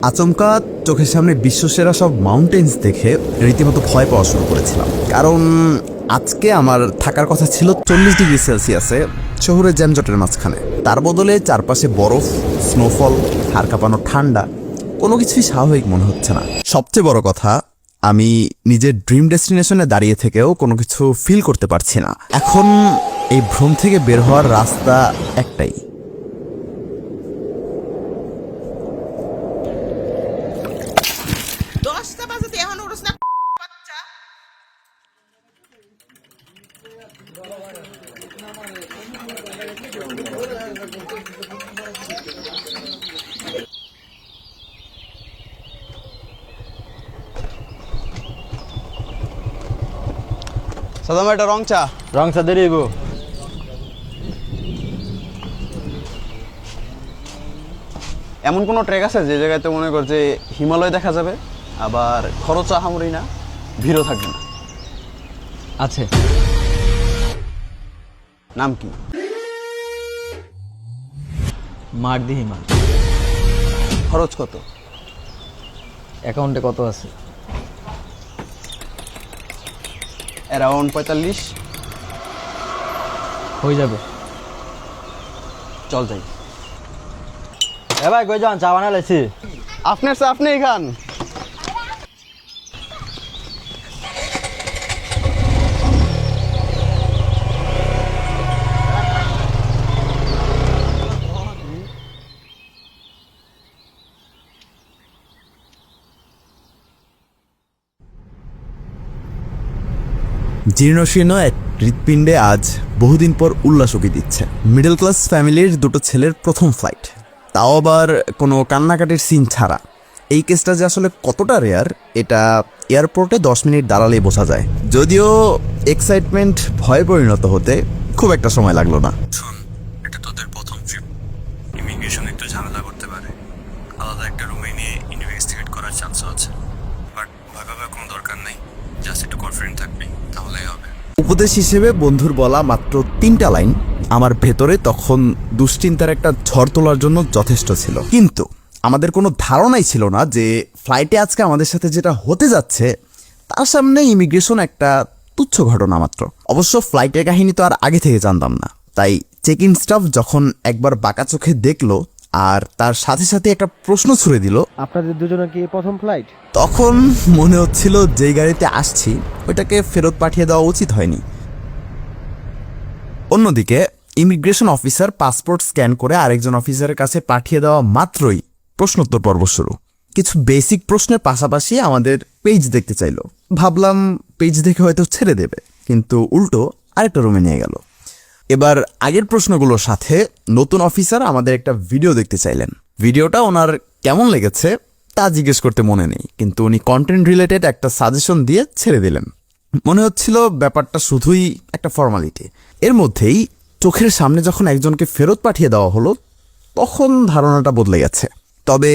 আচমকা চোখের সামনে বিশ্বসেরা সব মাউন্টেন্স দেখে রীতিমতো ভয় পাওয়া শুরু করেছিলাম। কারণ আজকে আমার থাকার কথা ছিল 40°C শহরের জ্যামজটের মাঝখানে। তার বদলে চারপাশে বরফ, স্নোফল, হাড় কাঁপানো ঠান্ডা, কোনো কিছুই স্বাভাবিক মনে হচ্ছে না। সবচেয়ে বড় কথা, আমি নিজের ড্রিম ডেস্টিনেশনে দাঁড়িয়ে থেকেও কোনো কিছু ফিল করতে পারছি না। এখন এই ভ্রম থেকে বের হওয়ার রাস্তা একটাই। সাদাম এটা রং চা দিয়ে দিব। এমন কোনো ট্রেক আছে যে জায়গাতে মনে কর যে হিমালয় দেখা যাবে, আবার খরচ আহামরি না, ভিড়ও থাকবে না? আছে। নাম কি? মারদি হিমাল। খরচ কত? অ্যাকাউন্টে কত আছে? অ্যারাউন্ড 45। হয়ে যাবে। চল যাই। এ ভাই কই যান? চা বানা লাইছি। আপনার চা আপনিই খান। জীর্ণশীর্ণ এক হৃৎপিণ্ডে আজ বহুদিন পর উল্লাস উকি দিচ্ছে। মিডল ক্লাস ফ্যামিলির দুটো ছেলের প্রথম ফ্লাইট, তাও আবার কোনো কান্নাকাটির সিন ছাড়া। এই কেসটা যে আসলে কতটা রেয়ার, এটা এয়ারপোর্টে 10 মিনিট দাঁড়ালেই বোঝা যায়। যদিও এক্সাইটমেন্ট ভয়ে পরিণত হতে খুব একটা সময় লাগলো না। শোন, এটা তোদের প্রথম ট্রিপ। ইমিগ্রেশন একটু ঝামেলা করতে পারে। আলাদা একটা রুমে নিয়ে ইনভেস্টিগেট করার চান্স আছে, বাট ভয় পাবার কোনো দরকার নেই। জাস্ট একটু কনফিডেন্ট থাকবি, তাহলেই হবে। উপদেশ হিসেবে বন্ধুর বলা মাত্র 3টা লাইন আমার ভেতরে তখন দুশ্চিন্তার একটা ঝড় তোলার জন্য যথেষ্ট ছিল। কিন্তু আমাদের কোনো ধারণাই ছিল না যে ফ্লাইটে আজকে আমাদের সাথে যেটা হতে যাচ্ছে তার সামনে ইমিগ্রেশন একটা তুচ্ছ ঘটনা মাত্র। অবশ্য ফ্লাইটের কাহিনী তো আর আগে থেকে জানতাম না, তাই চেক ইন স্টাফ যখন একবার বাঁকা চোখে দেখলো আর তার সাথে সাথে একটা প্রশ্ন ছুড়ে দিল, আপনাদের দুজনের কি প্রথম ফ্লাইট? তখন মনে হচ্ছিল যেই গাড়িতে আসছি ওইটাকে ফেরত পাঠিয়ে দেওয়া উচিত হয়নি। অন্যদিকে ইমিগ্রেশন অফিসার পাসপোর্ট স্ক্যান করে আরেকজন অফিসারের কাছে পাঠিয়ে দেওয়া মাত্রই প্রশ্নোত্তর পর্ব শুরু। কিছু বেসিক প্রশ্নের পাশাপাশি আমাদের পেজ দেখতে চাইলো। ভাবলাম পেজ দেখে হয়তো ছেড়ে দেবে, কিন্তু উল্টো আরেকটা রুমে নিয়ে গেল। এবার আগের প্রশ্নগুলোর সাথে নতুন অফিসার আমাদের একটা ভিডিও দেখতে চাইলেন। ভিডিওটা ওনার কেমন লেগেছে তা জিজ্ঞেস করতে মনে নেই, কিন্তু উনি কন্টেন্ট রিলেটেড একটা সাজেশন দিয়ে ছেড়ে দিলেন। মনে হচ্ছিল ব্যাপারটা শুধুই একটা ফর্মালিটি। এর মধ্যেই চোখের সামনে যখন একজনকে ফেরত পাঠিয়ে দেওয়া হলো তখন ধারণাটা বদলে গেছে। তবে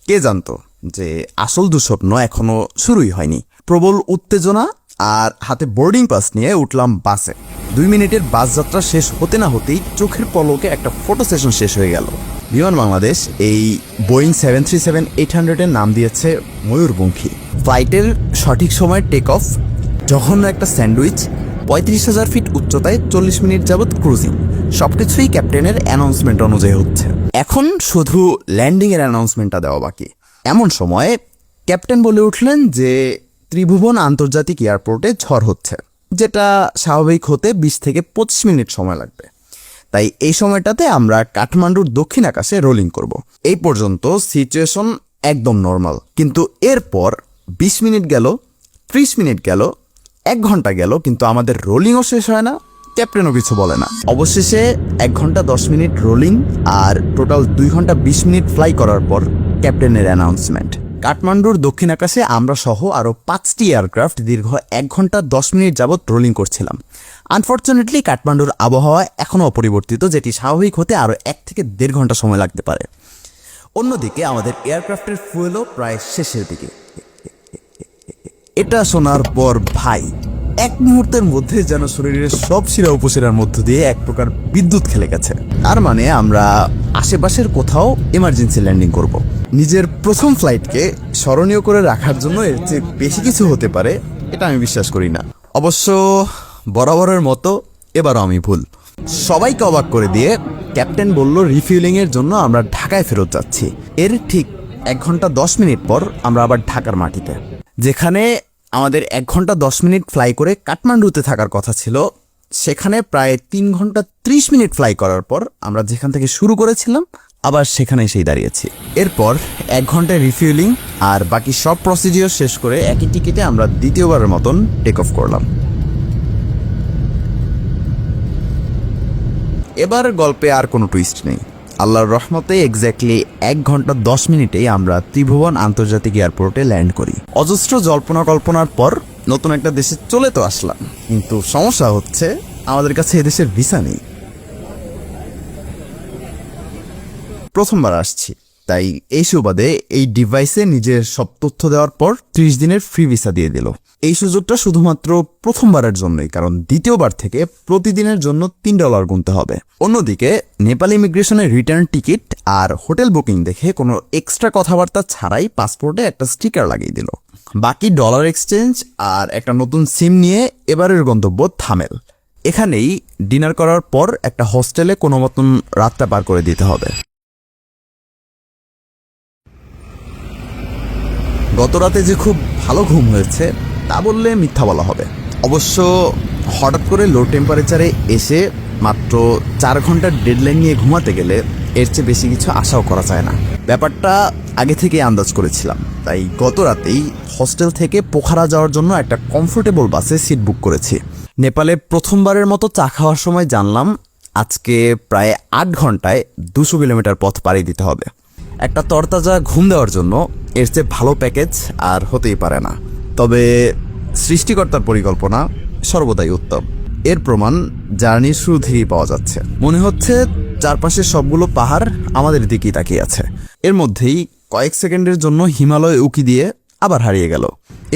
কে জানতো যে আসল দুঃস্বপ্ন এখনো শুরুই হয়নি। প্রবল উত্তেজনা আর হাতে বোর্ডিং পাস নিয়ে উঠলাম বাসে। 2 মিনিটের বাস যাত্রা শেষ হতে না হতেই চোখের পলকে একটা ফটো সেশন শেষ হয়ে গেল। বিমান বাংলাদেশ এই বোয়িং 737-800 এর নাম দিয়েছে ময়ূরপঙ্খী। ফ্লাইটের সঠিক সময় টেক অফ, জঘন্য একটা স্যান্ডউইচ, 35,000 ফিট উচ্চতায় 40 মিনিট যাবৎ ক্রুজিং, সবকিছুই ক্যাপ্টেনের অ্যানাউন্সমেন্ট অনুযায়ী হচ্ছে। এখন শুধু ল্যান্ডিং এর অ্যানাউন্সমেন্টটা দেওয়া বাকি। এমন সময়ে ক্যাপ্টেন বলে উঠলেন যে ত্রিভুবন আন্তর্জাতিক এয়ারপোর্টে ঝড় হচ্ছে, যেটা স্বাভাবিক হতে 20 থেকে 25 মিনিট সময় লাগবে। তাই এই সময়টাতে আমরা কাঠমান্ডুর দক্ষিণ আকাশে রোলিং করব। এই পর্যন্ত সিচুয়েশন একদম নর্মাল, কিন্তু এরপর 20 মিনিট গেল, 30 মিনিট গেল, 1 ঘন্টা গেল, কিন্তু আমাদের রোলিংও শেষ হয় না, ক্যাপ্টেনও কিছু বলে না। অবশেষে 1 ঘন্টা 10 মিনিট রোলিং আর টোটাল 2 ঘন্টা 20 মিনিট ফ্লাই করার পর ক্যাপ্টেনের অ্যানাউন্সমেন্ট। কাঠমান্ডুর দক্ষিণ আকাশে আমরা সহ আরও 5টি এয়ারক্রাফট দীর্ঘ 1 ঘন্টা 10 মিনিট যাবৎ রোলিং করছিলাম। আনফর্চুনেটলি কাঠমান্ডুর আবহাওয়া এখনও অপরিবর্তিত, যেটি স্বাভাবিক হতে আরও 1 থেকে 1.5 ঘন্টা সময় লাগতে পারে। অন্যদিকে আমাদের এয়ারক্রাফটের ফুয়েলও প্রায় শেষের দিকে। এটা শোনার পর ভাই এক মুহূর্তের মধ্যে যেন শরীরের সব শিরা উপশিরার মধ্য দিয়ে এক প্রকার বিদ্যুৎ খেলে গেছে। তার মানে আমরা আশেপাশের কোথাও এমার্জেন্সি ল্যান্ডিং করব। নিজের প্রথম ফ্লাইটকে স্মরণীয় করে রাখার জন্য এর চেয়ে বেশি কিছু হতে পারে এটা আমি বিশ্বাস করি না। অবশ্য বরাবরের মতো এবারও আমি ভুল। সবাইকে অবাক করে দিয়ে ক্যাপ্টেন বলল রিফিউলিং এর জন্য আমরা ঢাকায় ফেরত যাচ্ছি। এর ঠিক 1 ঘন্টা 10 মিনিট পর আমরা আবার ঢাকার মাটিতে, যেখানে আমাদের 1 ঘন্টা 10 মিনিট ফ্লাই করে কাঠমান্ডুতে থাকার কথা ছিল, সেখানে প্রায় 3 ঘন্টা 30 মিনিট ফ্লাই করার পর আমরা যেখান থেকে শুরু করেছিলাম আবার সেখানে এসেই দাঁড়িয়েছি। এরপর 1 ঘন্টায় রিফিউলিং আর বাকি সব প্রসিডিওর শেষ করে একই টিকিটে আমরা দ্বিতীয়বারের মতন টেক অফ করলাম। এবার গল্পে আর কোনো টুইস্ট নেই। আল্লাহর রহমতে এক্স্যাক্টলি 1 ঘন্টা 10 মিনিটেই আমরা ত্রিভুবন আন্তর্জাতিক এয়ারপোর্টে ল্যান্ড করি। অজস্র জল্পনা কল্পনার পর নতুন একটা দেশে চলে তো আসলাম, কিন্তু সমস্যা হচ্ছে আমাদের কাছে এদেশের ভিসা নেই। প্রথমবার আসছি, তাই এই সুবাদে এই ডিভাইসে নিজের সব তথ্য দেওয়ার পর 30 দিনের ফ্রি ভিসা দিয়ে দিল। এই সুযোগটা শুধুমাত্র প্রথমবারের জন্যই, কারণ দ্বিতীয়বার থেকে প্রতিদিনের জন্য $3 গুনতে হবে। অন্যদিকে নেপাল ইমিগ্রেশনের রিটার্ন টিকিট আর হোটেল বুকিং দেখে কোনো এক্সট্রা কথাবার্তা ছাড়াই পাসপোর্টে একটা স্টিকার লাগিয়ে দিল। বাকি ডলার এক্সচেঞ্জ আর একটা নতুন সিম নিয়ে এবারের গন্তব্য থামেল। এখানেই ডিনার করার পর একটা হোস্টেলে কোনো মতন রাতটা পার করে দিতে হবে। গত রাতে যে খুব ভালো ঘুম হয়েছে তা বললে মিথ্যা বলা হবে। অবশ্য হঠাৎ করে লো টেম্পারেচারে এসে মাত্র 4 ঘন্টার ডেডলাইন নিয়ে ঘুমাতে গেলে এর চেয়ে বেশি কিছু আশাও করা যায় না। ব্যাপারটা আগে থেকে আন্দাজ করেছিলাম, তাই গত রাতেই হস্টেল থেকে পোখারা যাওয়ার জন্য একটা কমফোর্টেবল বাসে সিট বুক করেছি। নেপালে প্রথমবারের মতো চা খাওয়ার সময় জানলাম আজকে প্রায় 8 ঘন্টায় 200 কিলোমিটার পথ পাড়ি দিতে হবে। একটা তরতাজা ঘুম দেওয়ার জন্য এর চেয়ে ভালো প্যাকেজ আর হতেই পারে না। তবে সৃষ্টিকর্তার পরিকল্পনা সর্বদাই উত্তম। এর প্রমাণ জার্নির শুরু থেকেই পাওয়া যাচ্ছে। মনে হচ্ছে চারপাশে সবগুলো পাহাড় আমাদের দিকেই তাকিয়ে আছে। এর মধ্যেই কয়েক সেকেন্ডের জন্য হিমালয় উকি দিয়ে আবার হারিয়ে গেল।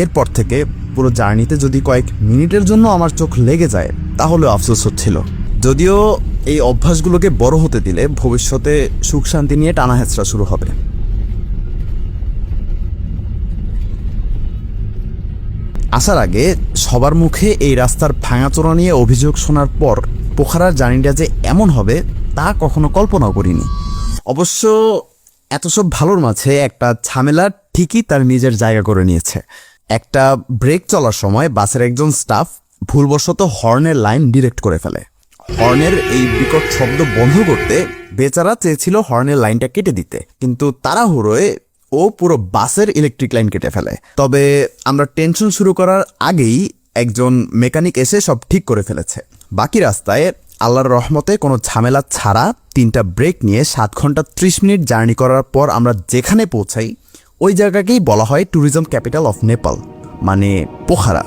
এরপর থেকে পুরো জার্নিতে যদি কয়েক মিনিটের জন্য আমার চোখ লেগে যায় তাহলে আফসোস হচ্ছিল। যদিও এই অভ্যাসগুলোকে বড় হতে দিলে ভবিষ্যতে সুখ শান্তি নিয়ে টানা হেঁচড়া শুরু হবে। আসার আগে সবার মুখে এই রাস্তার ভাঙাচোরা নিয়ে অভিযোগ শোনার পর পোখারার জার্নিটা যে এমন হবে তা কখনো কল্পনাও করিনি। অবশ্য এত সব ভালোর মাঝে একটা ঝামেলা ঠিকই তার নিজের জায়গা করে নিয়েছে। একটা ব্রেক চলার সময় বাসের একজন স্টাফ ভুলবশত হর্নের লাইন ডিরেক্ট করে ফেলে। হর্নের এই বিকট শব্দ বন্ধ করতে বেচারা চেয়েছিল হর্নের লাইনটা কেটে দিতে, কিন্তু তাড়াহুড়োয় ও পুরো বাসের ইলেকট্রিক লাইন কেটে ফেলে। তবে আমরা টেনশন শুরু করার আগেই একজন মেকানিক এসে সব ঠিক করে ফেলেছে। বাকি রাস্তায় আল্লাহর রহমতে কোনো ঝামেলা ছাড়া 3টা ব্রেক নিয়ে 7 ঘন্টা 30 মিনিট জার্নি করার পর আমরা যেখানে পৌঁছাই ওই জায়গাকেই বলা হয় ট্যুরিজম ক্যাপিটাল অফ নেপাল, মানে পোখারা।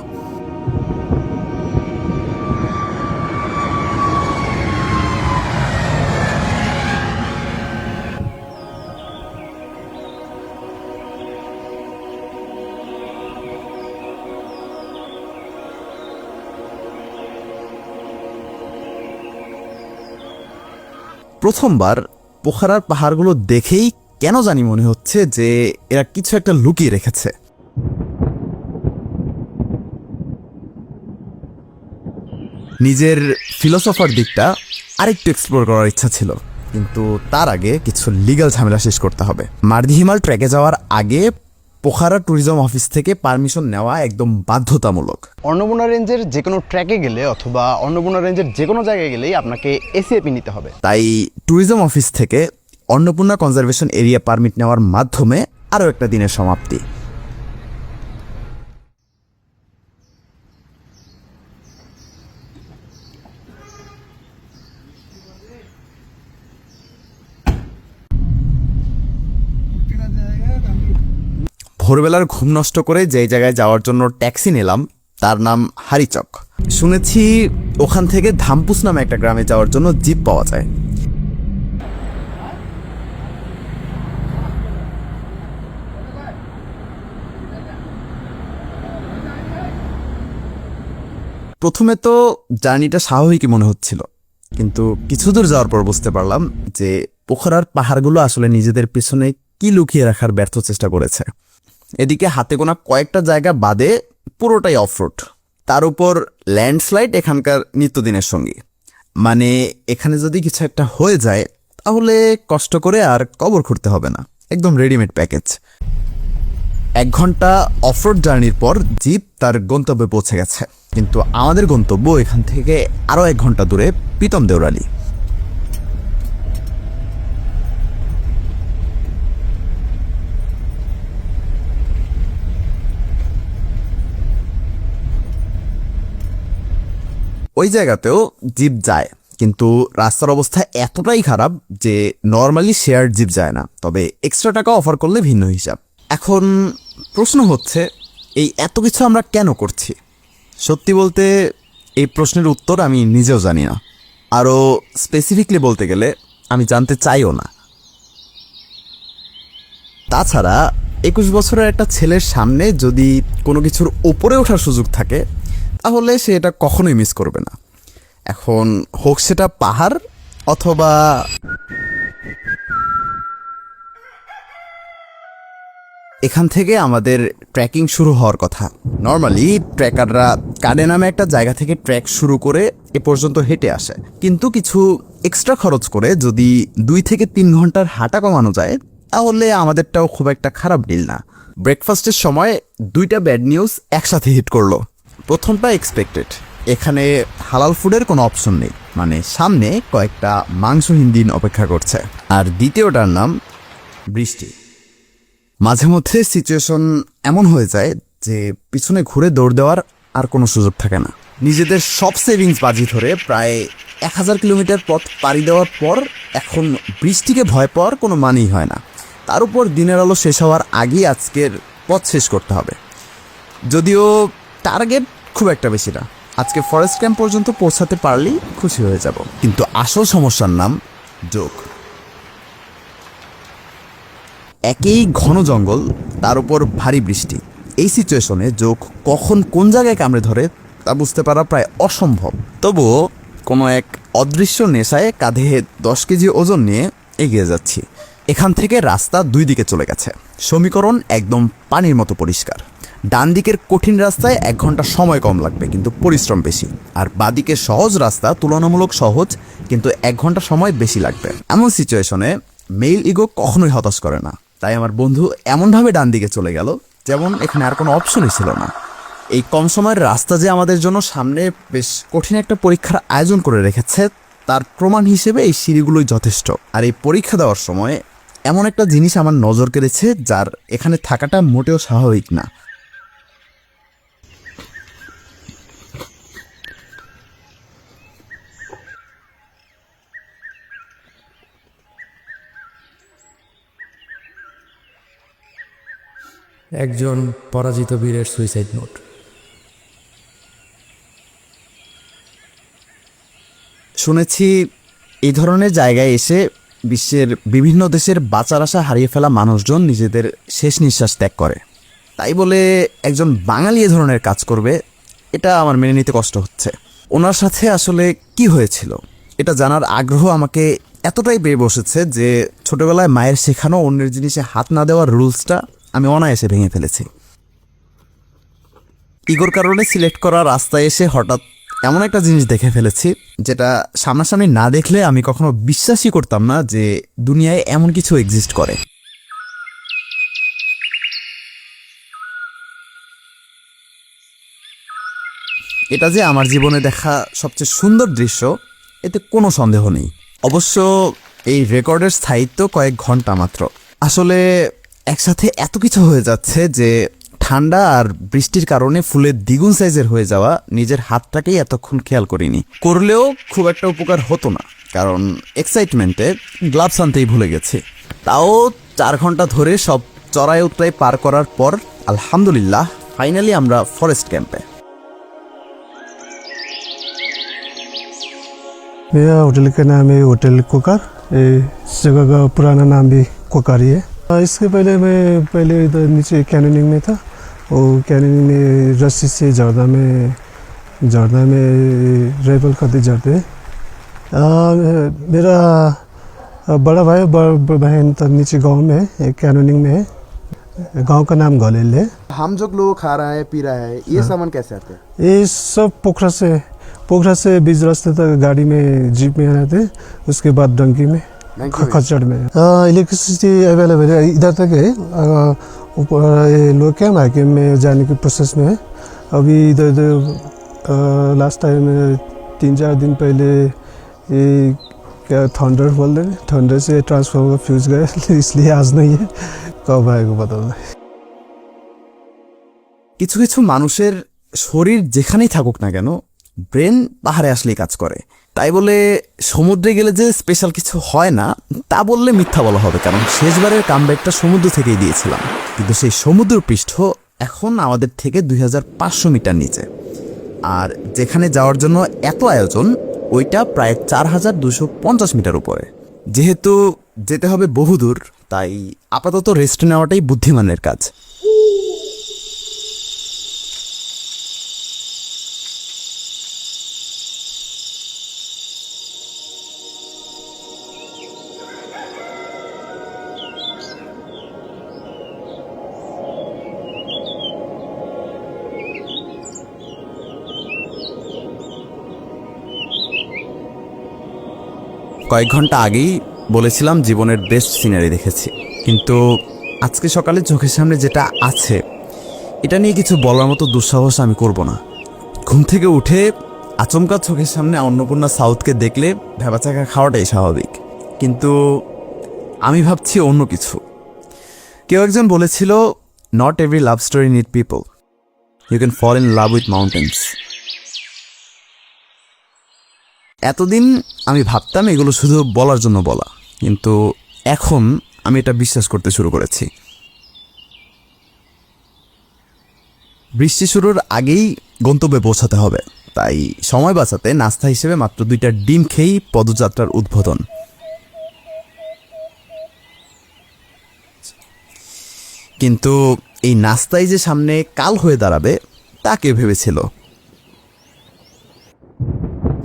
প্রথমবার পোখারার পাহাড়গুলো দেখেই কেন জানি মনে হচ্ছে যে এরা কিছু একটা লুকিয়ে রেখেছে। নিজের ফিলোসফার দিকটা আরেকটু এক্সপ্লোর করার ইচ্ছা ছিল, কিন্তু তার আগে কিছু লিগ্যাল ঝামেলা শেষ করতে হবে। মার্দি হিমাল ট্রেকে যাওয়ার আগে পোখারা ট্যুরিজম অফিস থেকে পারমিশন নেওয়া একদম বাধ্যতামূলক। অন্নপূর্ণা রেঞ্জের যে কোনো ট্র্যাকে গেলে অথবা অন্নপূর্ণা রেঞ্জের যে কোনো জায়গায় গেলেই আপনাকে এসিএপি নিতে হবে। তাই ট্যুরিজম অফিস থেকে অন্নপূর্ণা কনজারভেশন এরিয়া পারমিট নেওয়ার মাধ্যমে আরও একটা দিনের সমাপ্তি। ভোরবেলার ঘুম নষ্ট করে যেই জায়গায় যাওয়ার জন্য ট্যাক্সি নিলাম তার নাম হারিচক। শুনেছি ওখান থেকে ধামপুস নামে একটা গ্রামে যাওয়ার জন্য জিপ পাওয়া যায়। প্রথমে তো জার্নিটা স্বাভাবিকই মনে হচ্ছিল, কিন্তু কিছু দূর যাওয়ার পর বুঝতে পারলাম যে পোখরার পাহাড়গুলো আসলে নিজেদের পিছনে কি লুকিয়ে রাখার ব্যর্থ চেষ্টা করেছে। এদিকে হাতে গোনা কয়েকটা জায়গা বাদে পুরোটাই অফরোড, তার উপর ল্যান্ডস্লাইড এখানকার নিত্যদিনের সঙ্গী। মানে এখানে যদি কিছু একটা হয়ে যায় তাহলে কষ্ট করে আর কবর খুঁড়তে হবে না, একদম রেডিমেড প্যাকেজ। 1 ঘন্টা অফরোড জার্নির পর জিপ তার গন্তব্যে পৌঁছে গেছে, কিন্তু আমাদের গন্তব্য এখান থেকে আরও 1 ঘন্টা দূরে প্রীতম দেউরালি। ওই জায়গাতেও জিপ যায়, কিন্তু রাস্তার অবস্থা এতটাই খারাপ যে নর্মালি শেয়ার জিপ যায় না, তবে এক্সট্রা টাকা অফার করলে ভিন্ন হিসাব। এখন প্রশ্ন হচ্ছে এই এত কিছু আমরা কেন করছি? সত্যি বলতে এই প্রশ্নের উত্তর আমি নিজেও জানি না, আরও স্পেসিফিকলি বলতে গেলে আমি জানতে চাইও না। তাছাড়া 21 বছরের একটা ছেলের সামনে যদি কোনো কিছুর ওপরে ওঠার সুযোগ থাকে তাহলে সে এটা কখনোই মিস করবে না। এখন হোক সেটা পাহাড় অথবা এখান থেকে আমাদের ট্রেকিং শুরু হওয়ার কথা। নর্মালি ট্রেকাররা কাডে নামে একটা জায়গা থেকে ট্রেক শুরু করে এ পর্যন্ত হেঁটে আসে, কিন্তু কিছু এক্সট্রা খরচ করে যদি 2 থেকে 3 ঘন্টার হাঁটা কমানো যায় তাহলে আমাদেরটাও খুব একটা খারাপ ডিল না। ব্রেকফাস্টের সময় 2টা ব্যাড নিউজ একসাথে হিট করলো। প্রথমটা এক্সপেক্টেড, এখানে হালাল ফুডের কোনো অপশন নেই, মানে সামনে কয়েকটা মাংসহীন দিন অপেক্ষা করছে। আর দ্বিতীয়টার নাম বৃষ্টি। মাঝে মধ্যে সিচুয়েশন এমন হয়ে যায় যে পিছনে ঘুরে দৌড় দেওয়ার আর কোনো সুযোগ থাকে না। নিজেদের সব সেভিংস বাজি ধরে প্রায় 1000 কিলোমিটার পথ পাড়ি দেওয়ার পর এখন বৃষ্টিকে ভয় পাওয়ার কোনো মানেই হয় না। তার উপর দিনের আলো শেষ হওয়ার আগেই আজকের পথ শেষ করতে হবে। যদিও টার্গেট খুব একটা বেশি না, আজকে ফরেস্ট ক্যাম্প পর্যন্ত পৌঁছাতে পারলেই খুশি হয়ে যাব। কিন্তু আসল সমস্যার নাম যোগ। একই ঘন জঙ্গল, তার উপর ভারী বৃষ্টি। এই সিচুয়েশনে যোগ কখন কোন জায়গায় কামড়ে ধরে তা বুঝতে পারা প্রায় অসম্ভব। তবুও কোনো এক অদৃশ্য নেশায় কাঁধে 10 কেজি ওজন নিয়ে এগিয়ে যাচ্ছি। এখান থেকে রাস্তা 2 দিকে চলে গেছে, সমীকরণ একদম পানির মতো পরিষ্কার। ডান দিকের কঠিন রাস্তায় 1 ঘন্টা সময় কম লাগবে কিন্তু পরিশ্রম বেশি, আর বাদিকের সহজ রাস্তা তুলনামূলক সহজ কিন্তু 1 ঘন্টা সময় বেশি লাগবে। এমন সিচুয়েশনে মেল ইগো কখনোই হতাশ করে না, তাই আমার বন্ধু এমনভাবে ডান দিকে চলে গেল যেমন এখানে আর কোনো অপশনই ছিল না। এই কম সময়ের রাস্তা যে আমাদের জন্য সামনে বেশ কঠিন একটা পরীক্ষার আয়োজন করে রেখেছে তার প্রমাণ হিসেবে এই সিঁড়িগুলোই যথেষ্ট। আর এই পরীক্ষা দেওয়ার সময় এমন একটা জিনিস আমার নজর কেড়েছে যার এখানে থাকাটা মোটেও স্বাভাবিক না। একজন পরাজিত বীরের সুইসাইড নোট। শুনেছি এই ধরনের জায়গায় এসে বিশ্বের বিভিন্ন দেশের বাঁচার আশা হারিয়ে ফেলা মানুষজন নিজেদের শেষ নিঃশ্বাস ত্যাগ করে। তাই বলে একজন বাঙালি এ ধরনের কাজ করবে, এটা আমার মেনে নিতে কষ্ট হচ্ছে। ওনার সাথে আসলে কি হয়েছিল এটা জানার আগ্রহ আমাকে এতটাই বেড়ে বসেছে যে ছোটবেলায় মায়ের শেখানো অন্যের জিনিসে হাত না দেওয়ার রুলসটা আমি অনায়াসে ভেঙে ফেলেছি। ইগোর কারণে সিলেক্ট করা রাস্তায় এসে হঠাৎ এমন একটা জিনিস দেখে ফেলেছি যেটা সামনাসামনি না দেখলে আমি কখনো বিশ্বাসই করতাম না যে দুনিয়ায় এমন কিছু এক্সিস্ট করে। এটা যে আমার জীবনে দেখা সবচেয়ে সুন্দর দৃশ্য এতে কোনো সন্দেহ নেই। অবশ্য এই রেকর্ডের স্থায়িত্ব কয়েক ঘন্টা মাত্র। আসলে একসাথে এত কিছু হয়ে যাচ্ছে যে ঠান্ডা আর বৃষ্টির কারণে ফুলের দ্বিগুণ সাইজের হয়ে যাওয়া নিজের হাতটাকেই এতক্ষণ খেয়াল করিনি। করলেও খুব একটা উপকার হতো না, কারণ এক্সাইটমেন্টে গ্লাভস আনতেই ভুলে গেছি। তাও 4 ঘন্টা ধরে সব চড়াই উতরাই পার করার পর আলহামদুলিল্লাহ ফাইনালি আমরা ফরেস্ট ক্যাম্পে। भैया होटल का नाम है होटल कोकार। इस जगह का पुराना नाम भी कोकार ही है। इसके पहले मैं इधर नीचे कैनिंग में था और कैनिंग में रस्सी से ज़्यादा में झरना में रेपल खाते जाते हैं। मेरा बड़ा भाई बहन तो नीचे गांव में है, कैनोनिंग में है। गांव का नाम गलेल है। हम जो लोग खा रहा है पी रहा है ये सामान कैसे आते हैं? ये सब पोखरा से बीच रास्ते तक गाड़ी में जीप में आते थे, उसके बाद डंकी में खच्चड़ में। इलेक्ट्रिसिटी अवेलेबल है इधर तक है। ऊपर ये लोग क्या हाइकिंग में जाने की प्रोसेस में है। अभी इधर लास्ट टाइम 3-4 दिन पहले ये क्या थंडर बोल रहे हैं, थंडर से ट्रांसफार्मर फ्यूज गए इसलिए आज नहीं है। कब आएगा पता नहीं। কিছু কিছু মানুষের শরীর যেখানেই থাকুক না কেন ব্রেন পাহাড়ে আসলেই কাজ করে, তাই বলে সমুদ্রে গেলে যে স্পেশাল কিছু হয় না তা বললে মিথ্যা বলা হবে, কারণ শেষবারের কামব্যাকটা সমুদ্র থেকেই দিয়েছিলাম, কিন্তু সেই সমুদ্র পৃষ্ঠ এখন আমাদের থেকে 2500 মিটার নিচে, আর যেখানে যাওয়ার জন্য এত আয়োজন ওইটা প্রায় 4250 মিটার উপরে। যেহেতু যেতে হবে বহুদূর, তাই আপাতত রেস্ট নেওয়াটাই বুদ্ধিমানের কাজ। কয়েক ঘন্টা আগেই বলেছিলাম জীবনের বেস্ট সিনারি দেখেছি, কিন্তু আজকে সকালে চোখের সামনে যেটা আছে এটা নিয়ে কিছু বলার মতো দুঃসাহস আমি করব না। ঘুম থেকে উঠে আচমকা চোখের সামনে অন্নপূর্ণা সাউথকে দেখলে ভেবাচাকা খাওয়াটাই স্বাভাবিক, কিন্তু আমি ভাবছি অন্য কিছু। কেউ একজন বলেছিল, not every love story need people, you can fall in love with mountains. এতদিন আমি ভাবতাম এগুলো শুধু বলার জন্য বলা, কিন্তু এখন আমি এটা বিশ্বাস করতে শুরু করেছি। বৃষ্টি শুরুর আগেই গন্তব্যে পৌঁছাতে হবে, তাই সময় বাঁচাতে নাস্তা হিসেবে মাত্র 2টা ডিম খেয়েই পদযাত্রার উদ্বোধন। কিন্তু এই নাস্তাই যে সামনে কাল হয়ে দাঁড়াবে তা কে ভেবেছিল?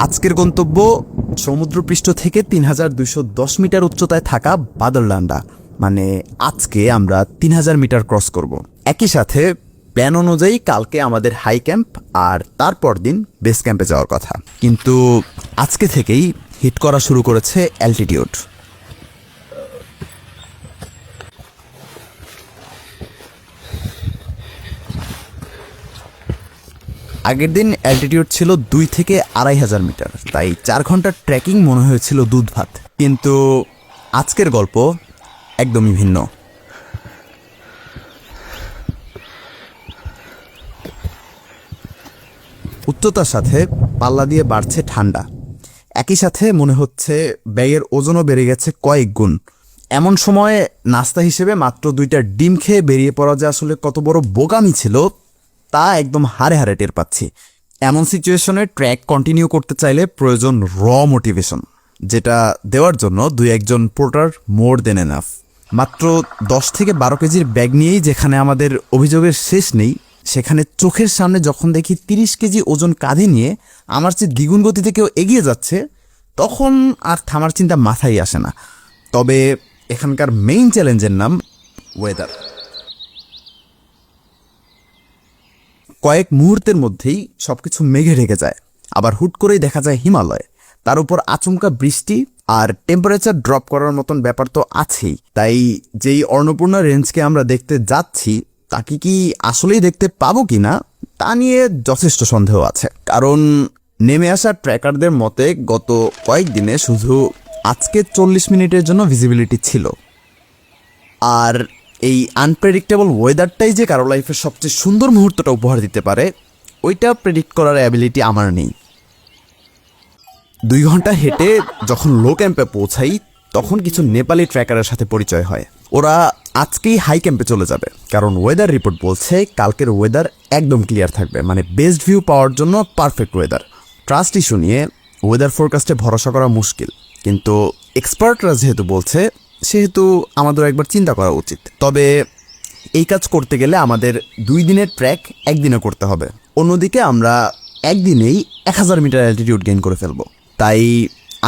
আজকের গন্তব্য সমুদ্রপৃষ্ঠ থেকে 3210 মিটার উচ্চতায় থাকা বাদরলান্ডা, মানে আজকে আমরা 3000 মিটার ক্রস করব। একই সাথে প্ল্যান অনুযায়ী কালকে আমাদের হাই ক্যাম্প আর তারপর দিন বেস ক্যাম্পে যাওয়ার কথা, কিন্তু আজকে থেকেই হিট করা শুরু করেছে অ্যালটিটিউড। আগের দিন অ্যালটিটিউড ছিল 2 থেকে 2500 মিটার, তাই 4 ঘন্টার ট্রেকিং মনে হয়েছিল দুধ ভাত, কিন্তু আজকের গল্প একদমই ভিন্ন। উচ্চতার সাথে পাল্লা দিয়ে বাড়ছে ঠান্ডা, একই সাথে মনে হচ্ছে ব্যাগের ওজনও বেড়ে গেছে কয়েক গুণ। এমন সময়ে নাস্তা হিসেবে মাত্র 2টা ডিম খেয়ে বেরিয়ে পড়া যে আসলে কত বড় বোকামি ছিল তা একদম হাড়ে হাড়ে টের পাচ্ছি। এমন সিচুয়েশনে ট্র্যাক কন্টিনিউ করতে চাইলে প্রয়োজন র মোটিভেশন, যেটা দেওয়ার জন্য 2-1 পোর্টার মোর দেন এনাফ। মাত্র 10 থেকে 12 কেজির ব্যাগ নিয়েই যেখানে আমাদের অভিযোগের শেষ নেই, সেখানে চোখের সামনে যখন দেখি 30 কেজি ওজন কাঁধে নিয়ে আমার চেয়ে দ্বিগুণ গতিতে কেউ এগিয়ে যাচ্ছে, তখন আর থামার চিন্তা মাথায় আসে না। তবে এখানকার মেইন চ্যালেঞ্জের নাম ওয়েদার। কয়েক মুহূর্তের মধ্যেই সবকিছু মেঘে ঢেকে যায়, আবার হুট করেই দেখা যায় হিমালয়, তার উপর আচমকা বৃষ্টি আর টেম্পারেচার ড্রপ করার মতন ব্যাপার তো আছেই। তাই যেই অন্নপূর্ণা রেঞ্জকে আমরা দেখতে যাচ্ছি তাকে কি আসলেই দেখতে পাবো কিনা তা নিয়ে যথেষ্ট সন্দেহ আছে, কারণ নেমে আসা ট্র্যাকারদের মতে গত কয়েকদিনে শুধু আজকে 40 মিনিটের জন্য ভিজিবিলিটি ছিল। আর এই আনপ্রেডিক্টেবল ওয়েদারটাই যে কারো লাইফের সবচেয়ে সুন্দর মুহূর্তটা উপহার দিতে পারে, ওইটা প্রেডিক্ট করার অ্যাবিলিটি আমার নেই। 2 ঘন্টা হেঁটে যখন লো ক্যাম্পে পৌঁছাই তখন কিছু নেপালি ট্র্যাকারের সাথে পরিচয় হয়। ওরা আজকেই হাই ক্যাম্পে চলে যাবে, কারণ ওয়েদার রিপোর্ট বলছে কালকের ওয়েদার একদম ক্লিয়ার থাকবে, মানে বেস্ট ভিউ পাওয়ার জন্য পারফেক্ট ওয়েদার। ট্রাস্ট ইস্যু নিয়ে ওয়েদার ফোরকাস্টে ভরসা করা মুশকিল, কিন্তু এক্সপার্টরা যেহেতু বলছে সেহেতু আমাদের একবার চিন্তা করা উচিত। তবে এই কাজ করতে গেলে আমাদের 2 দিনের ট্র্যাক 1 দিনে করতে হবে। অন্যদিকে আমরা একদিনেই 1000 মিটার অ্যালটিটিউড গেইন করে ফেলবো। তাই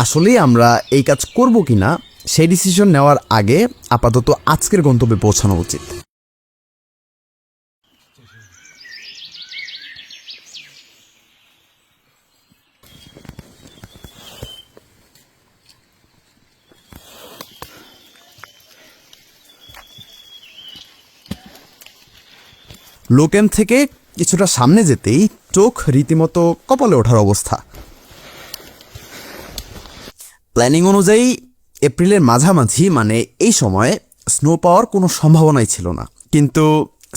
আসলেই আমরা এই কাজ করব কিনা সেই ডিসিশন নেওয়ার আগে আপাতত আজকের গন্তব্যে পৌঁছানো উচিত। লো ক্যাম্প থেকে কিছুটা সামনে যেতেই চোখ রীতিমতো কপালে ওঠার অবস্থা। প্ল্যানিং অনুযায়ী এপ্রিলের মাঝামাঝি মানে এই সময়ে স্নো পাওয়ার কোনো সম্ভাবনাই ছিল না, কিন্তু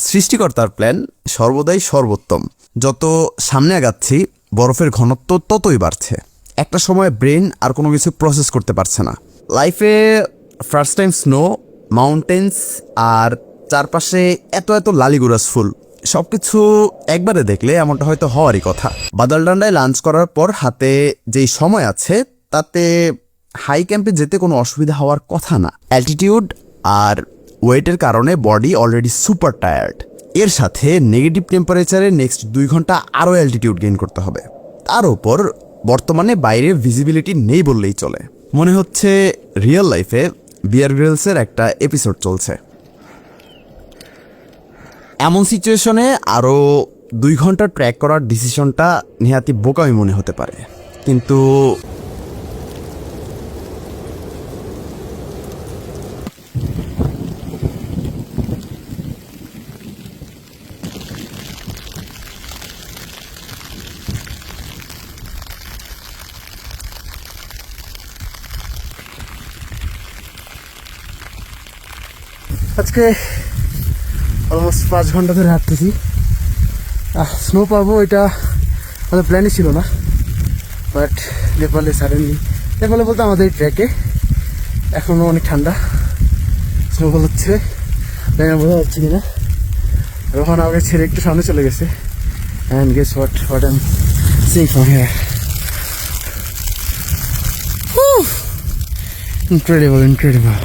সৃষ্টিকর্তার প্ল্যান সর্বদাই সর্বোত্তম। যত সামনে আগাচ্ছি বরফের ঘনত্ব ততই বাড়ছে। একটা সময় ব্রেন আর কোনো কিছু প্রসেস করতে পারছে না। লাইফে ফার্স্ট টাইম স্নো, মাউন্টেন্স আর চারপাশে এত এত লালিগুরাস ফুল সব কিছু একবারে দেখলে এমনটা হয়তো হওয়ারই কথা। বাদলডান্ডায় লাঞ্চ করার পর হাতে যেই সময় আছে তাতে হাই ক্যাম্পে যেতে কোনো অসুবিধা হওয়ার কথা না। অ্যালটিটিউড আর ওয়েটের কারণে বডি অলরেডি সুপার টায়ার্ড। এর সাথে নেগেটিভ টেম্পারেচারে নেক্সট 2 ঘন্টা আরও অ্যালটিটিউড গেইন করতে হবে। তার উপর বর্তমানে বাইরে ভিজিবিলিটি নেই বললেই চলে। মনে হচ্ছে রিয়েল লাইফে বিয়ার গ্রিলসের একটা এপিসোড চলছে। এমন সিচুয়েশনে আরও 2 ঘন্টা ট্র্যাক করার ডিসিশনটা নেহাতি বোকামি মনে হতে পারে, কিন্তু আজকে অলমোস্ট 5 ঘন্টা ধরে হাঁটতেছি। স্নো পাবো এটা আমাদের প্ল্যানই ছিল না, বাট নেপালে সাডেনলি, নেপালে বলতে আমাদের ট্র্যাকে এখনও অনেক ঠান্ডা, স্নোফল হচ্ছে, বোঝা যাচ্ছে কিনা। রোহন আমাকে ছেড়ে একটু সামনে চলে গেছে। And guess what I am seeing from here, incredible.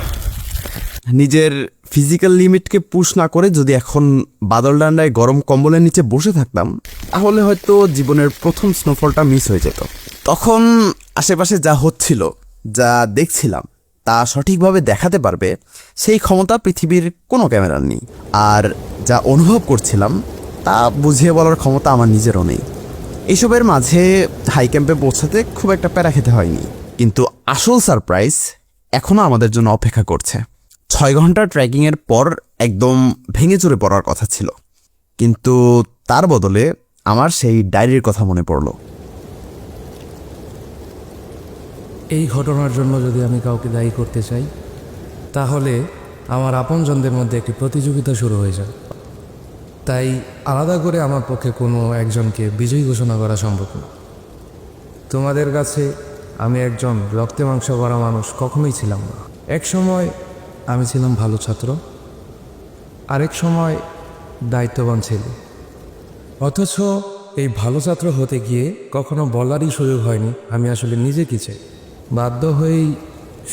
নিজের ফিজিক্যাল লিমিটকে পুশ না করে যদি এখন বাদলডান্ডায় গরম কম্বলের নিচে বসে থাকতাম তাহলে হয়তো জীবনের প্রথম স্নোফলটা মিস হয়ে যেত। তখন আশেপাশে যা হচ্ছিল, যা দেখছিলাম তা সঠিকভাবে দেখাতে পারবে সেই ক্ষমতা পৃথিবীর কোনো ক্যামেরার নেই। আর যা অনুভব করছিলাম তা বুঝিয়ে বলার ক্ষমতা আমার নিজেরও নেই। এইসবের মাঝে হাই ক্যাম্পে পৌঁছাতে খুব একটা প্যারা খেতে হয়নি, কিন্তু আসল সারপ্রাইজ এখনও আমাদের জন্য অপেক্ষা করছে। 6 ঘন্টা ট্রেকিংয়ের পর একদম ভেঙে চুরে পড়ার কথা ছিল, কিন্তু তার বদলে আমার সেই ডায়েরির কথা মনে পড়ল। এই ঘটনার জন্য যদি আমি কাউকে দায়ী করতে চাই তাহলে আমার আপনজনদের মধ্যে একটি প্রতিযোগিতা শুরু হয়ে যায়। তাই আলাদা করে আমার পক্ষে কোনো একজনকে বিজয়ী ঘোষণা করা সম্ভব না। তোমাদের কাছে আমি একজন রক্তে মাংস করা মানুষ কখনোই ছিলাম না। এক সময় আমি ছিলাম ভালো ছাত্র, আরেক সময় দায়িত্ববান ছেলে। অথচ এই ভালো ছাত্র হতে গিয়ে কখনো বলারই সুযোগ হয়নি আমি আসলে নিজে কি চাই। বাধ্য হয়েই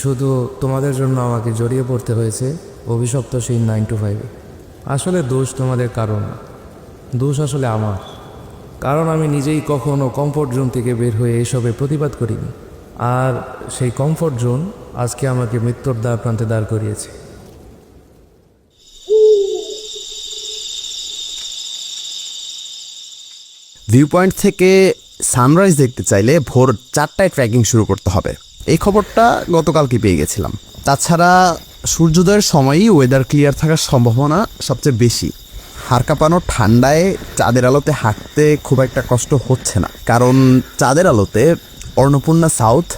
শুধু তোমাদের জন্য আমাকে জড়িয়ে পড়তে হয়েছে অভিশপ্ত সেই 9 to 5। আসলে দোষ তোমাদের কারণ না, দোষ আসলে আমার, কারণ আমি নিজেই কখনো কমফোর্ট জোন থেকে বের হয়ে এসবে প্রতিবাদ করিনি। আর সেই কমফোর্ট জোন আজকে আমাকে মৃত্যুর দ্বার প্রান্তে দাঁড় করিয়েছে। ভিউ পয়েন্ট থেকে সানরাইজ দেখতে চাইলে ভোর 4টায় ট্রেকিং শুরু করতে হবে। এই খবরটা গতকালকে পেয়ে গেছিলাম। তাছাড়া সূর্যোদয়ের সময়ই ওয়েদার ক্লিয়ার থাকার সম্ভাবনা সবচেয়ে বেশি। হাড় কাঁপানো ঠান্ডায় চাঁদের আলোতে হাঁটতে খুব একটা কষ্ট হচ্ছে না, কারণ চাঁদের আলোতে অন্নপূর্ণা সাউথ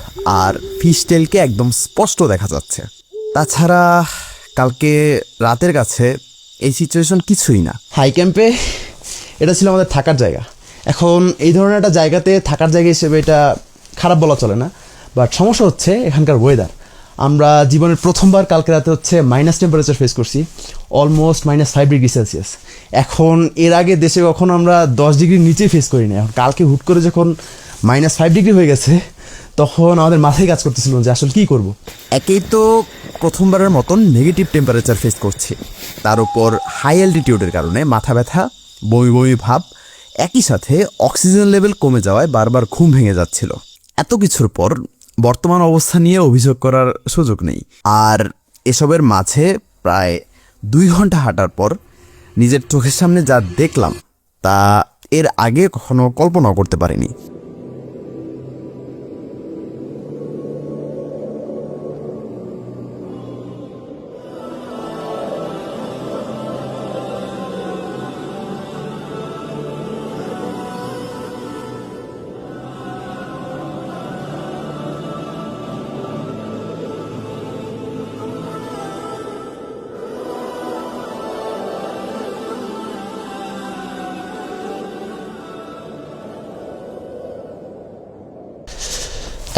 আর ফিশ টেলকে একদম স্পষ্ট দেখা যাচ্ছে। তাছাড়া কালকে রাতের কাছে এই সিচুয়েশন কিছুই না। হাই ক্যাম্পে এটা ছিল আমাদের থাকার জায়গা। এখন এই ধরনের একটা জায়গাতে থাকার জায়গা হিসেবে এটা খারাপ বলা চলে না, বাট সমস্যা হচ্ছে এখানকার ওয়েদার। আমরা জীবনের প্রথমবার কালকে রাতে হচ্ছে মাইনাস টেম্পারেচার ফেস করছি, অলমোস্ট -5°C। এখন এর আগে দেশে কখনো আমরা 10 ডিগ্রির নিচে ফেস করি না। এখন কালকে হুট করে যখন -5 হয়ে গেছে তখন আমাদের মাথায় কাজ করতেছিল যে আসলে কী করব। একেই তো প্রথমবারের মতন নেগেটিভ টেম্পারেচার ফেস করছি, তার উপর হাই অ্যালটিটিউডের কারণে মাথা ব্যথা, বমি বমি ভাব, একই সাথে অক্সিজেন লেভেল কমে যাওয়ায় বারবার ঘুম ভেঙে যাচ্ছিল। এত কিছুর পর বর্তমান অবস্থা নিয়ে অভিযোগ করার সুযোগ নেই। আর এসবের মাঝে প্রায় 2 ঘন্টা হাঁটার পর নিজের চোখের সামনে যা দেখলাম তা এর আগে কখনো কল্পনাও করতে পারিনি।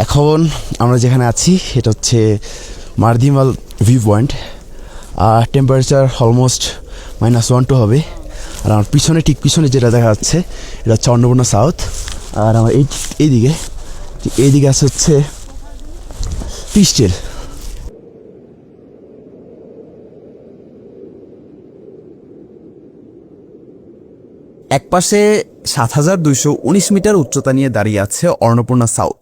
এখন আমরা যেখানে আছি এটা হচ্ছে মার্দি Himal view point. Temperature almost -1-2 হবে। আর আমার পিছনে ঠিক পিছনে যেটা দেখা যাচ্ছে এটা হচ্ছে অন্নপূর্ণা সাউথ। আর আমার এইদিকে আছে হচ্ছে ফিশটেল। একপাশে ৭,২১৯ মিটার উচ্চতা নিয়ে দাঁড়িয়ে আছে অন্নপূর্ণা সাউথ,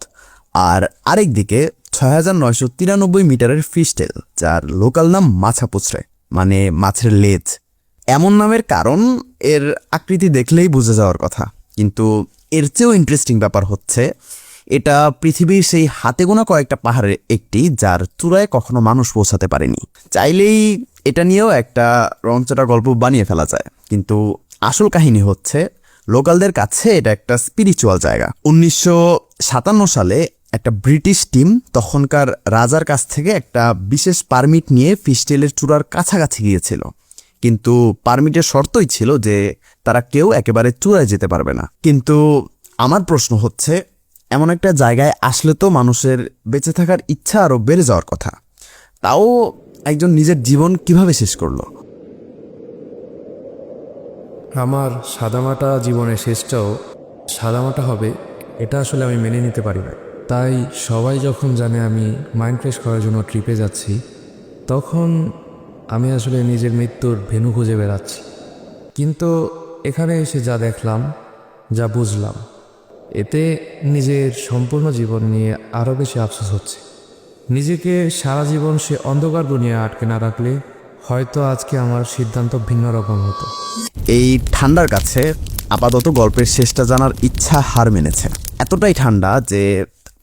আর আরেক দিকে ৬,৯৯৩ মিটারের ফিশটেল, যার লোকাল নাম মাছা পুছরে, মানে মাছের লেজ। এমন নামের কারণ এর আকৃতি দেখলেই বুঝে যাওয়ার কথা, কিন্তু এর চেয়েও ইন্টারেস্টিং ব্যাপার হচ্ছে এটা পৃথিবীর সেই হাতে গোনা কয়েকটা পাহাড়ের একটি, যার চূড়ায় কখনো মানুষ পৌঁছাতে পারেনি। চাইলেই এটা নিয়েও একটা রংচটা গল্প বানিয়ে ফেলা যায়, কিন্তু আসল কাহিনী হচ্ছে লোকালদের কাছে এটা একটা স্পিরিচুয়াল জায়গা। 1957 সালে একটা ব্রিটিশ টিম তখনকার রাজার কাছ থেকে একটা বিশেষ পারমিট নিয়ে ফিশটেলের চূড়ার কাছাকাছি গিয়েছিল, কিন্তু পারমিটের শর্তই ছিল যে তারা কেউ একেবারে চূড়ায় যেতে পারবে না। কিন্তু আমার প্রশ্ন হচ্ছে, এমন একটা জায়গায় আসলে তো মানুষের বেঁচে থাকার ইচ্ছা আরও বেড়ে যাওয়ার কথা, তাও একজন নিজের জীবন কিভাবে শেষ করলো? আমার সাদামাটা জীবনের শেষটাও সাদামাটা হবে, এটা আসলে আমি মেনে নিতে পারি না। তাই সবাই যখন জানে আমি মাইন্ড ফ্রেশ করার জন্য ট্রিপে যাচ্ছি, তখন আমি আসলে নিজের মৃত্যুর ভেন্যু খুঁজে বেড়াচ্ছি। কিন্তু এখানে এসে যা দেখলাম, যা বুঝলাম, এতে নিজের সম্পূর্ণ জীবন নিয়ে আরও বেশি আফসোস হচ্ছে। নিজেকে সারা জীবন সে অন্ধকার দুনিয়ায় আটকে না রাখলে হয়তো আজকে আমার সিদ্ধান্ত ভিন্ন রকম হতো। এই ঠান্ডার কাছে আপাতত গল্পের শেষটা জানার ইচ্ছা হার মেনেছে। এতটাই ঠান্ডা যে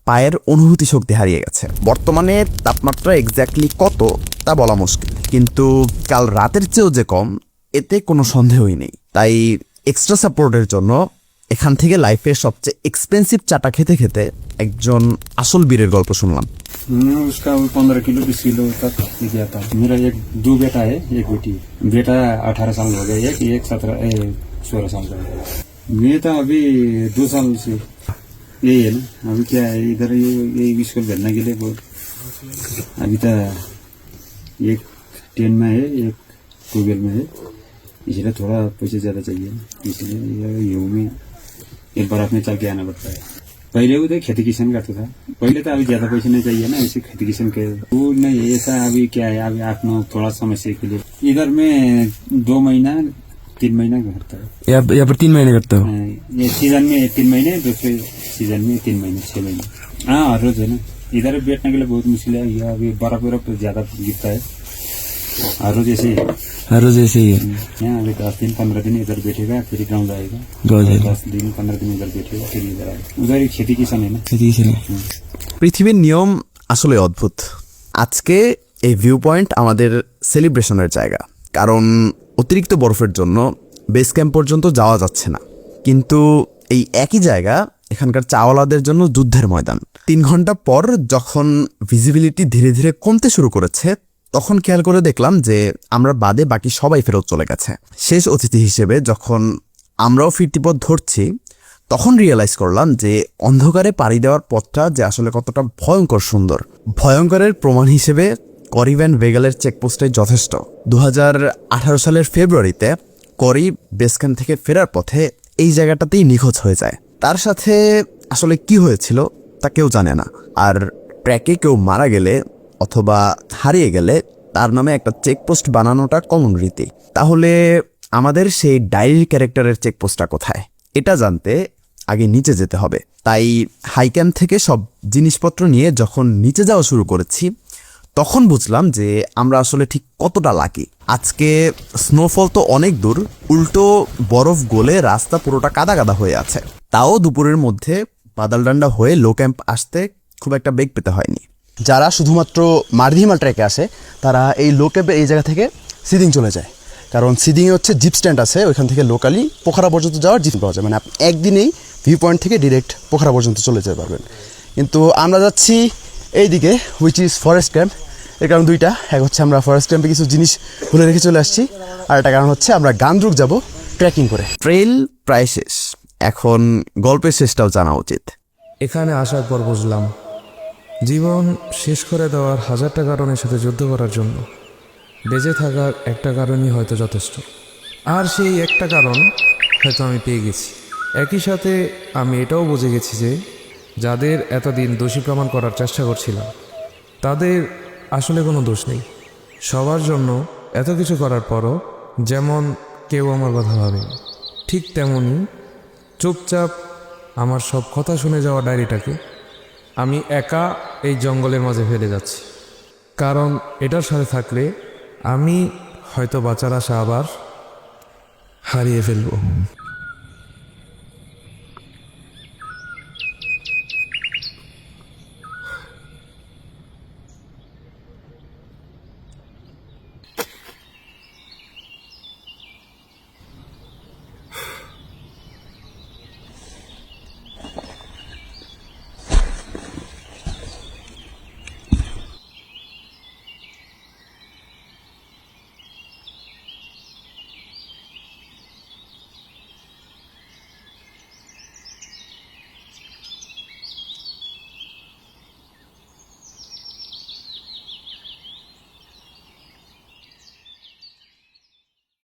পায়ের অনুভূতি শক্তি হারিয়ে গেছে। বর্তমানে তাপমাত্রা এক্স্যাক্টলি কত তা বলা মুশকিল, কিন্তু কাল রাতের চেয়েও যে কম এতে কোনো সন্দেহই নেই। তাই এক্সট্রা সাপোর্টের জন্য এখান থেকে লাইফের সবচেয়ে এক্সপেন্সিভ চাটা খেতে খেতে একজন আসল বীরের গল্প শুনলাম। उसका 15 किलो 20 किलो तक गया था। मेरा 2 बेटा है, 1 बेटी। बेटा 18 साल हो गया, एक 16 साल का है। मैं तो अभी 2 साल से यही है ना। अभी क्या है, इधर ये स्कूल भेजने के लिए बहुत अभी तो एक 10 में है, एक 12 में है, इसलिए थोड़ा पैसे ज्यादा चाहिए, इसलिए यू में एक बार अपने चल के आना पड़ता है। पहले वो तो खेती किसान करता था, पहले तो अभी ज्यादा पैसे नहीं चाहिए ना, ऐसे खेती किसान के वो नहीं। ऐसा अभी क्या है, अभी 8-9 थोड़ा समस्या के लिए इधर में 2 महीना 3 महीना करता है। यहाँ पर 3 महीने करते हो? ये सीजन में 3 महीने, दूसरे सीजन में 3 महीने 6 महीने। हाँ, हर रोज है ना। इधर बैठने के लिए बहुत मुश्किल है, यहाँ अभी बर्फ ज्यादा गिरता है। हर रोज ऐसे ही है, हर रोज ऐसे ही है। यहाँ अभी 10 दिन 15 दिन इधर बैठेगा, फिर गाँव जाएगा। 10 दिन 15 दिन इधर बैठेगा, फिर इधर आएगा। उधर ही खेती किसान है ना। পৃথিবীর নিয়ম আসলে অদ্ভুত। আজকে এই ভিউ পয়েন্ট আমাদের সেলিব্রেশনের জায়গা, কারণ অতিরিক্ত বরফের জন্য বেস ক্যাম্প পর্যন্ত যাওয়া যাচ্ছে না। কিন্তু এই একই জায়গা এখানকার চাওয়ালাদের জন্য যুদ্ধের ময়দান। 3 ঘন্টা পর যখন ভিজিবিলিটি ধীরে ধীরে কমতে শুরু করেছে, তখন খেয়াল করে দেখলাম যে আমরা বাদে বাকি সবাই ফেরত চলে গেছে। শেষ অতিথি হিসেবে যখন আমরাও ফিরতি পথ ধরছি, তখন রিয়েলাইজ করলাম যে অন্ধকারে পাড়ি দেওয়ার পথটা যে আসলে কতটা ভয়ঙ্কর সুন্দর। ভয়ঙ্করের প্রমাণ হিসেবে করি ভ্যান ভেগেলের চেকপোস্টে যথেষ্ট। 2018 সালের ফেব্রুয়ারিতে করি বেসক্যাম্প থেকে ফেরার পথে এই জায়গাটাতেই নিখোঁজ হয়ে যায়। তার সাথে আসলে কি হয়েছিল তা কেউ জানে না। আর ট্র্যাকে কেউ মারা গেলে অথবা হারিয়ে গেলে তার নামে একটা চেকপোস্ট বানানোটা কমন রীতি। তাহলে আমাদের সেই ডায়েরির ক্যারেক্টারের চেকপোস্টটা কোথায়? এটা জানতে আগে নিচে যেতে হবে। তাই হাই ক্যাম্প থেকে সব জিনিসপত্র নিয়ে যখন নিচে যাওয়া শুরু করেছি তখন বুঝলাম যে আমরা আসলে ঠিক কতটা লাকি। আজকে স্নোফল তো অনেক দূর, উল্টো বরফ গলে রাস্তা পুরোটা কাদা কাদা হয়ে আছে। তাও দুপুরের মধ্যে বাদালডান্ডা হয়ে লো ক্যাম্প আসতে খুব একটা বেগ পেতে হয়নি। যারা শুধুমাত্র মার্দি হিমাল ট্রেকে আসে তারা এই লো ক্যাম্পে এই জায়গা থেকে সিদিং চলে যায়, কারণ সিদিংয়ে হচ্ছে জিপ স্ট্যান্ড আছে, ওইখান থেকে লোকালি পোখরা পর্যন্ত যাওয়ার জিপ পাওয়া যায়, মানে আপনি একদিনেই ভিউ পয়েন্ট থেকে ডিরেক্ট পোখরা পর্যন্ত চলে যেতে পারবেন। কিন্তু আমরা যাচ্ছি এইদিকে, হুইচ ইজ ফরেস্ট ক্যাম্প। এর কারণ দুইটা, এক হচ্ছে আমরা ফরেস্ট ক্যাম্পে কিছু জিনিস ভুলে রেখে চলে আসছি, আর একটা কারণ হচ্ছে আমরা গান্দ্রুক যাব ট্রেকিং করে। ট্রেল প্রায় শেষ, এখন গল্পের শেষটাও জানা উচিত। এখানে আসার পর বুঝলাম জীবন শেষ করে দেওয়ার হাজারটা কারণের সাথে যুদ্ধ করার জন্য বেঁচে থাকার একটা কারণই হয়তো যথেষ্ট। আর সেই একটা কারণ হয়তো আমি পেয়ে গেছি। একই সাথে আমি এটাও বুঝে গেছি যে যাদের এতদিন দোষী প্রমাণ করার চেষ্টা করছিলাম তাদের আসলে কোনো দোষ নেই। সবার জন্য এত কিছু করার পরও যেমন কেউ আমার কথা ভাবেনি, ঠিক তেমনই চুপচাপ আমার সব কথা শুনে যাওয়া ডায়েরিটাকে আমি একা এই জঙ্গলের মাঝে ফেলে যাচ্ছি। কারণ এটার সাথে থাকলে আমি হয়তো বাঁচার আশা আবার হারিয়ে ফেলবো।